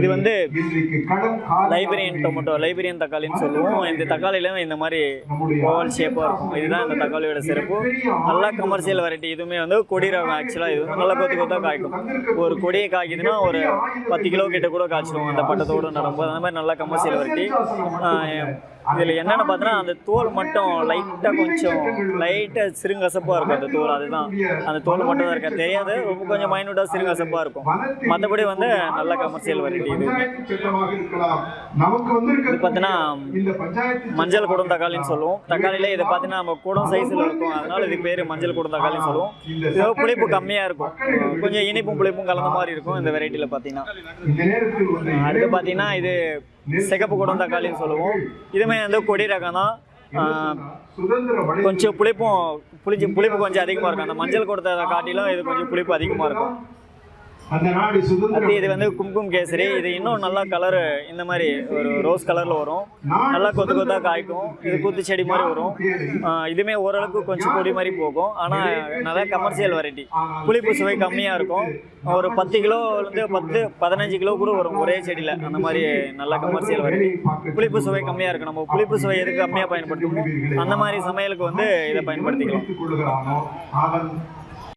இது வந்து librarian tomato, librarian தக்காளின்னு சொல்லுவோம். இந்த தக்காளியில இந்த மாதிரி ஓவல் ஷேப்பாக இருக்கும். இதுதான் இந்த தக்காளியோட சிறப்பு. நல்லா கமர்ஷியல் வெரைட்டி. இதுவுமே வந்து கொடி ரகம். ஆக்சுவலாக இது வந்து நல்லா கொத்து கொத்தாக காய்க்கும். ஒரு கொடியை காய்க்குதுன்னா ஒரு 10 கிலோ கிட்ட கூட காய்ச்சிடும் அந்த பட்டத்தோடு நடும்போது. அந்த மாதிரி நல்லா கமர்ஷியல் வெரைட்டி. இதில் என்னென்னு பார்த்தோன்னா அந்த தோல் மட்டும் லைட்டாக சிறுங்கசப்பாக இருக்கும். அந்த தோல் அதுதான், அந்த தோல் மட்டும் தான் இருக்காது, தெரியாது. ரொம்ப கொஞ்சம் மைனூட்டாக சிறுங்கசப்பாக இருக்கும். மற்றபடி வந்து நல்ல கமர்ஷியல் வெரைட்டி. இது பார்த்தீங்கன்னா மஞ்சள் குடம் தக்காளின்னு சொல்லுவோம். தக்காளியில் இதை பார்த்தீங்கன்னா நம்ம குடம் சைஸில் இருக்கும், அதனால இது பேர் மஞ்சள் குடம் தக்காளின்னு சொல்லுவோம். இது புளிப்பு கம்மியாக இருக்கும், கொஞ்சம் இனிப்பும் புளிப்பும் கலந்த மாதிரி இருக்கும் இந்த வெரைட்டியில் பார்த்தீங்கன்னா. அடுத்து பார்த்தீங்கன்னா இது சிகப்பு குடம் தக்காளின்னு சொல்லுவோம். இதுவுமே வந்து கொடி ரகம் தான். கொஞ்சம் புளிப்பு கொஞ்சம் அதிகமாக இருக்கும். அந்த மஞ்சள் குடத்தை காட்டிலும் இது கொஞ்சம் புளிப்பு அதிகமாக இருக்கும். இது வந்து கும்கும் கேசரி. இது இன்னும் நல்லா கலரு இந்த மாதிரி ஒரு ரோஸ் கலரில் வரும். நல்லா கொத்து கொத்தாக காய்க்கும். இது குத்து செடி மாதிரி வரும். இதுவுமே ஓரளவுக்கு கொஞ்சம் கொடி மாதிரி போகும். ஆனால் நல்லா கமர்ஷியல் வெரைட்டி. புளிப்பு சுவை கம்மியாக இருக்கும். ஒரு 10 கிலோலேருந்து 10-15 கிலோ கூட வரும் ஒரே செடியில். அந்த மாதிரி நல்லா கமர்ஷியல் வெரைட்டி. புளிப்பு சுவை கம்மியாக இருக்கும். நம்ம புளிப்பு சுவை எதுக்கு கம்மியாக பயன்படுத்தணும், அந்த மாதிரி சமையலுக்கு வந்து இதை பயன்படுத்திக்கலாம்.